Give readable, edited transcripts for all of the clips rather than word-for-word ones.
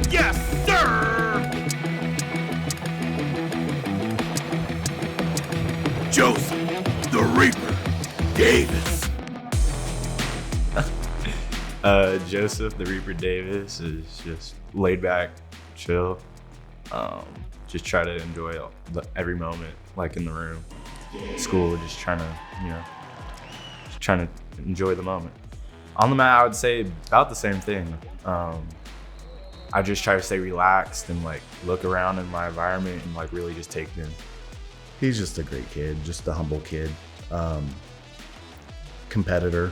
Yes, sir! Joseph, the Reaper, Davis. Joseph, the Reaper Davis, is just laid back, chill. Just try to enjoy every moment, like in the room, school, just trying to enjoy the moment. On the mat, I would say about the same thing. I just try to stay relaxed and like look around in my environment and like really just take it in. He's just a great kid, just a humble kid. Competitor,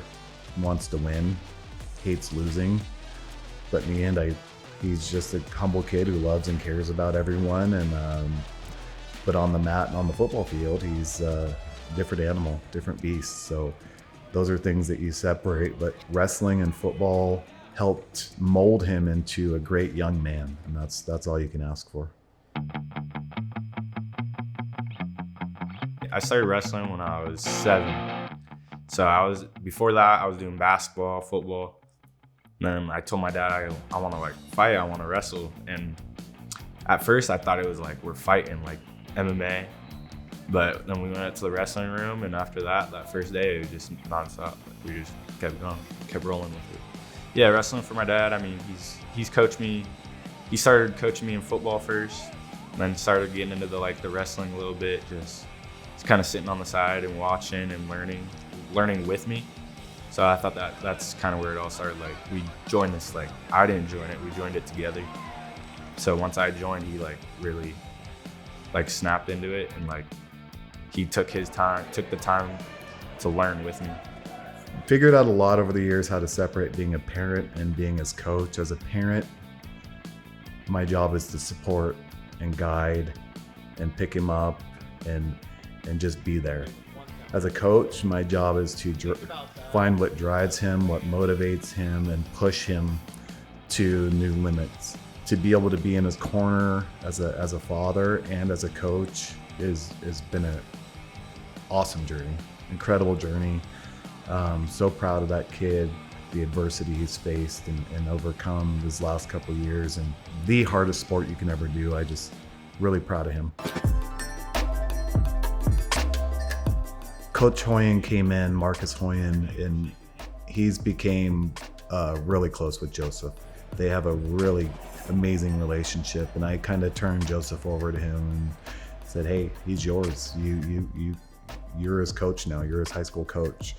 wants to win, hates losing. But in the end, he's just a humble kid who loves and cares about everyone. And but on the mat and on the football field, he's a different animal, different beast. So those are things that you separate. But wrestling and football helped mold him into a great young man, and that's all you can ask for. I started wrestling when I was 7. So before that I was doing basketball, football. And then I told my dad I want to like fight, I want to wrestle. And at first I thought it was like we're fighting like MMA. But then we went out to the wrestling room, and after that first day, it was just nonstop. We just kept going, kept rolling with it. Yeah, wrestling for my dad. I mean, he's coached me. He started coaching me in football first, and then started getting into the wrestling a little bit. Just kind of sitting on the side and watching and learning with me. So I thought that's kind of where it all started. Like we joined this. Like I didn't join it. We joined it together. So once I joined, he like really like snapped into it, and like he took the time to learn with me. Figured out a lot over the years how to separate being a parent and being his coach. As a parent, my job is to support and guide and pick him up and just be there. As a coach, my job is to find what drives him, what motivates him, and push him to new limits. To be able to be in his corner as a father and as a coach has been an awesome journey, incredible journey. So proud of that kid, the adversity he's faced and overcome this last couple of years, and the hardest sport you can ever do. I just really proud of him. Coach Hoyen came in, Marcus Hoyen, and he's became really close with Joseph. They have a really amazing relationship, and I kind of turned Joseph over to him and said, "Hey, he's yours. You're his coach now. You're his high school coach."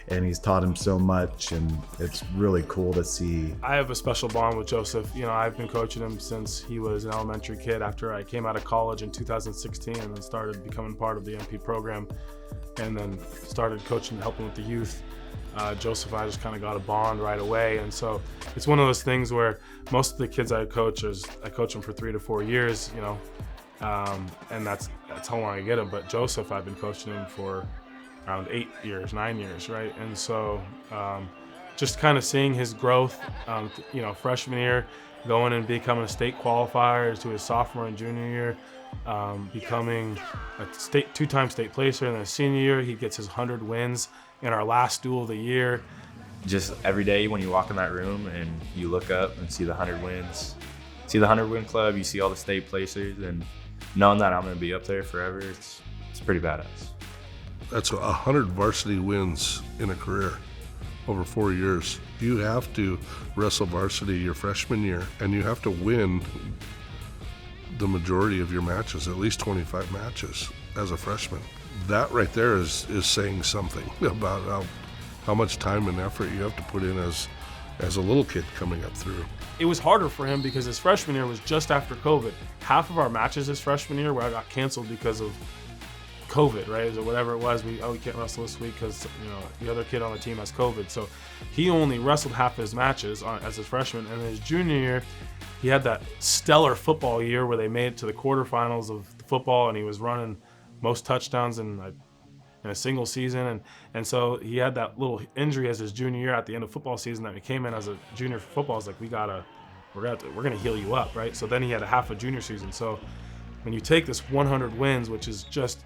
And he's taught him so much, and it's really cool to see. I have a special bond with Joseph. You know, I've been coaching him since he was an elementary kid. After I came out of college in 2016 and then started becoming part of the MP program, and then started coaching and helping with the youth. Joseph and I just kind of got a bond right away. And so it's one of those things where most of the kids I coach them for 3 to 4 years, you know, and that's how long I get them. But Joseph, I've been coaching him for around 9 years, right? And so just kind of seeing his growth, you know, freshman year, going and becoming a state qualifier to his sophomore and junior year, becoming a two-time state placer. And then his senior year, he gets his 100 wins in our last duel of the year. Just every day when you walk in that room and you look up and see the 100 wins, see the 100 win club, you see all the state placers, and knowing that I'm going to be up there forever, it's pretty badass. That's 100 varsity wins in a career over 4 years. You have to wrestle varsity your freshman year, and you have to win the majority of your matches, at least 25 matches as a freshman. That right there is saying something about how much time and effort you have to put in as a little kid coming up through. It was harder for him because his freshman year was just after COVID. Half of our matches his freshman year got canceled because of COVID, right? Or whatever it was. We can't wrestle this week because, you know, the other kid on the team has COVID. So he only wrestled half his matches as his freshman. And in his junior year, he had that stellar football year where they made it to the quarterfinals of the football, and he was running most touchdowns in a single season. And so he had that little injury as his junior year at the end of football season that we came in as a junior for football. It's like, we're gonna heal you up, right? So then he had a half a junior season. So when you take this 100 wins, which is just,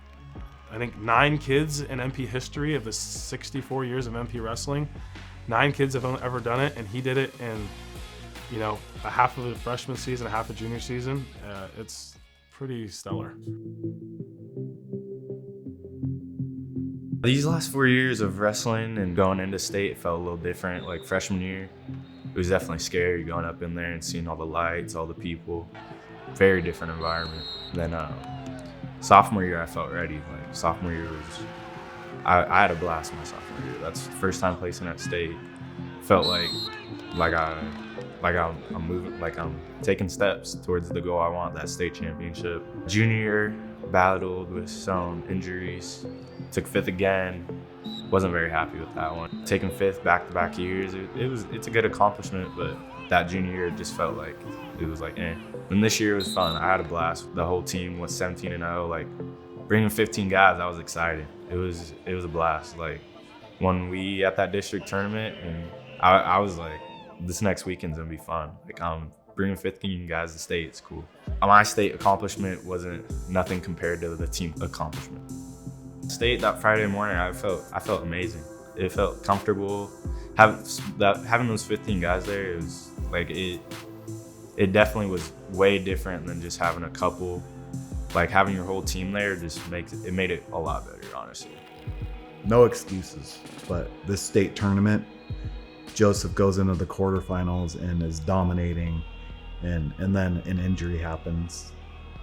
I think, 9 kids in MP history of the 64 years of MP wrestling, 9 kids have ever done it, and he did it in, you know, a half of a freshman season, a half a junior season. It's pretty stellar. These last 4 years of wrestling and going into state felt a little different. Like freshman year, it was definitely scary going up in there and seeing all the lights, all the people. Very different environment. Then sophomore year, I felt ready. Like sophomore year was, I had a blast my sophomore year. That's the first time placing at state. Felt like I'm moving, like I'm taking steps towards the goal I want, that state championship. Junior year, battled with some injuries. Took 5th again. Wasn't very happy with that one. Taking 5th back-to-back years, it's a good accomplishment, but that junior year just felt like it was like eh. And this year was fun. I had a blast. The whole team was 17-0. Like bringing 15 guys, I was excited. It was a blast. Like when we at that district tournament, and I was like, this next weekend's gonna be fun. Like I'm bringing 15 guys to state. It's cool. My state accomplishment wasn't nothing compared to the team accomplishment. State that Friday morning, I felt amazing. It felt comfortable. Having those 15 guys there, it was like it definitely was way different than just having a couple. Like having your whole team there just made it a lot better, honestly. No excuses, but this state tournament, Joseph goes into the quarterfinals and is dominating, and then an injury happens,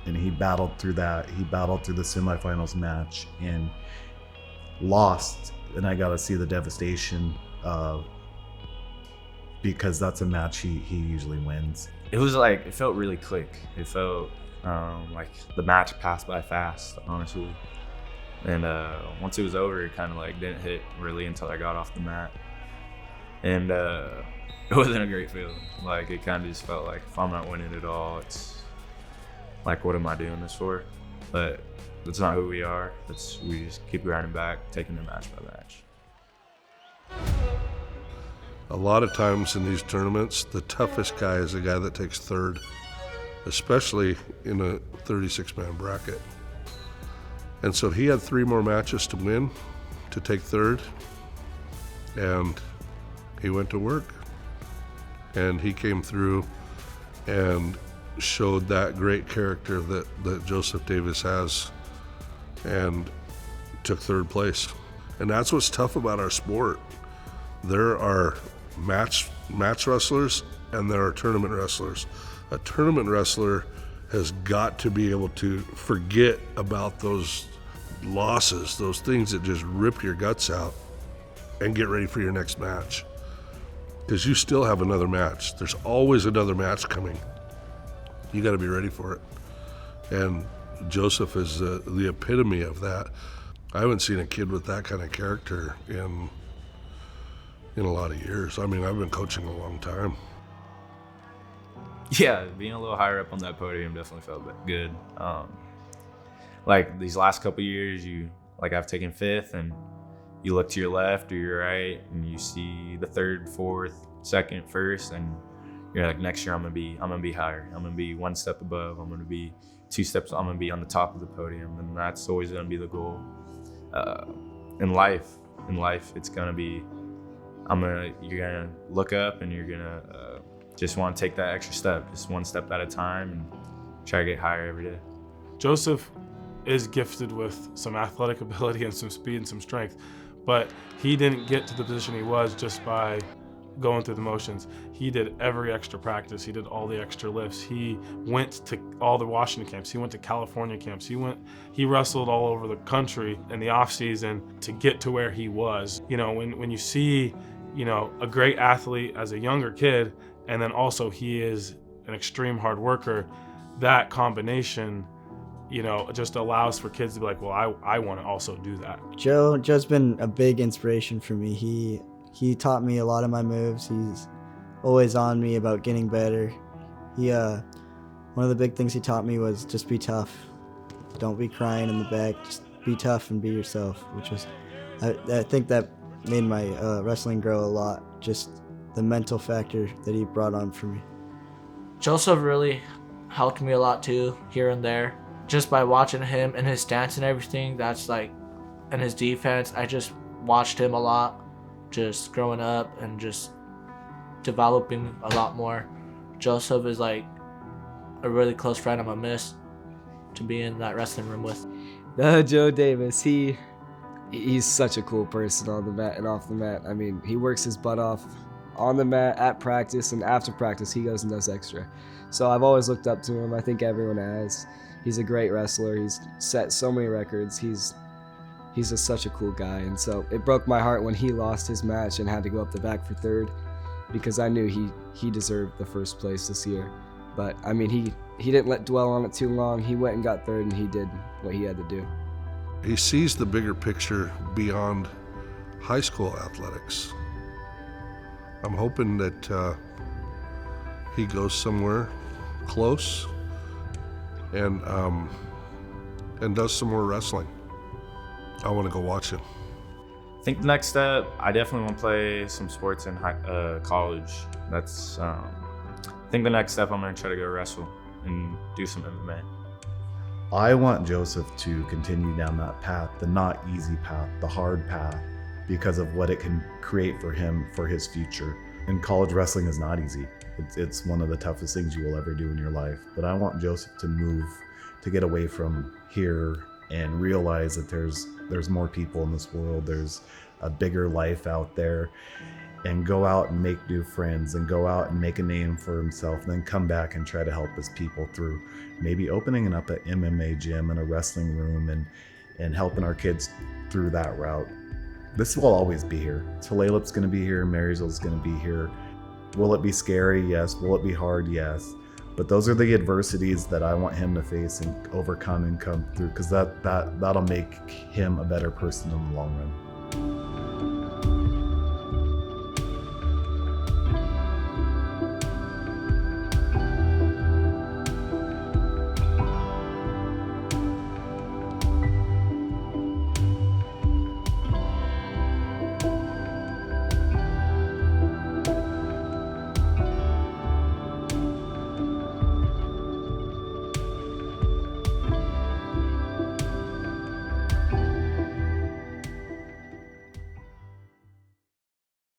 and he battled through that. He battled through the semifinals match and lost, and I got to see the devastation because that's a match he usually wins. It was like, it felt really quick. It felt like the match passed by fast, honestly. And once it was over, it kind of like didn't hit really until I got off the mat. And it wasn't a great feeling. Like it kind of just felt like if I'm not winning at all, it's like, what am I doing this for? But that's not who we are. We just keep grinding back, taking it match by match. A lot of times in these tournaments, the toughest guy is the guy that takes 3rd, especially in a 36-man bracket. And so he had 3 more matches to win to take 3rd, and he went to work, and he came through and showed that great character that Joseph Davis has, and took 3rd place. And that's what's tough about our sport. There are match wrestlers and there are tournament wrestlers. A tournament wrestler has got to be able to forget about those losses, those things that just rip your guts out, and get ready for your next match. Because you still have another match. There's always another match coming. You got to be ready for it. And Joseph is the epitome of that. I haven't seen a kid with that kind of character in a lot of years. I mean, I've been coaching a long time. Yeah, being a little higher up on that podium definitely felt good. Like these last couple years, I've taken 5th, and you look to your left or your right, and you see the 3rd, 4th, 2nd, 1st, and you're like, next year I'm gonna be higher. I'm gonna be 1 step above. I'm gonna be 2 steps. I'm gonna be on the top of the podium, and that's always gonna be the goal. In life, it's gonna be, you're gonna look up and you're gonna just want to take that extra step, just 1 step at a time, and try to get higher every day. Joseph is gifted with some athletic ability and some speed and some strength, but he didn't get to the position he was just by going through the motions. He did every extra practice. He did all the extra lifts. He went to all the Washington camps. He went to California camps. He wrestled all over the country in the off season to get to where he was. You know, when you see, you know, a great athlete as a younger kid, and then also he is an extreme hard worker, that combination, you know, just allows for kids to be like, well, I want to also do that. Joe's been a big inspiration for me. He taught me a lot of my moves. He's always on me about getting better. One of the big things he taught me was just be tough. Don't be crying in the back. Just be tough and be yourself, which was, I think that made my wrestling grow a lot. Just the mental factor that he brought on for me. Joseph really helped me a lot too, here and there. just by watching him and his stance and everything, that's like, and his defense, I just watched him a lot, just growing up and just developing a lot more. Joseph is like a really close friend I'm gonna miss to be in that wrestling room with. Joe Davis, he's such a cool person on the mat and off the mat. I mean, he works his butt off on the mat, at practice, and after practice he goes and does extra. So I've always looked up to him. I think everyone has. He's a great wrestler. He's set so many records. He's just such a cool guy. And so it broke my heart when he lost his match and had to go up the back for third, because I knew he deserved the first place this year. But I mean, he didn't dwell on it too long. He went and got third, and he did what he had to do. He sees the bigger picture beyond high school athletics. I'm hoping that he goes somewhere close and does some more wrestling. I want to go watch him. I think the next step, I definitely want to play some sports in college. That's, I think the next step, I'm going to try to go wrestle and do some MMA. I want Joseph to continue down that path, the not easy path, the hard path, because of what it can create for him for his future. And college wrestling is not easy. It's one of the toughest things you will ever do in your life. But I want Joseph to move, to get away from here and realize that there's more people in this world. There's a bigger life out there, and go out and make new friends and go out and make a name for himself, and then come back and try to help his people through maybe opening up an MMA gym and a wrestling room and helping our kids through that route. This will always be here. Tulalip's going to be here. Marysville's going to be here. Will it be scary? Yes. Will it be hard? Yes. But those are the adversities that I want him to face and overcome and come through, because that'll make him a better person in the long run.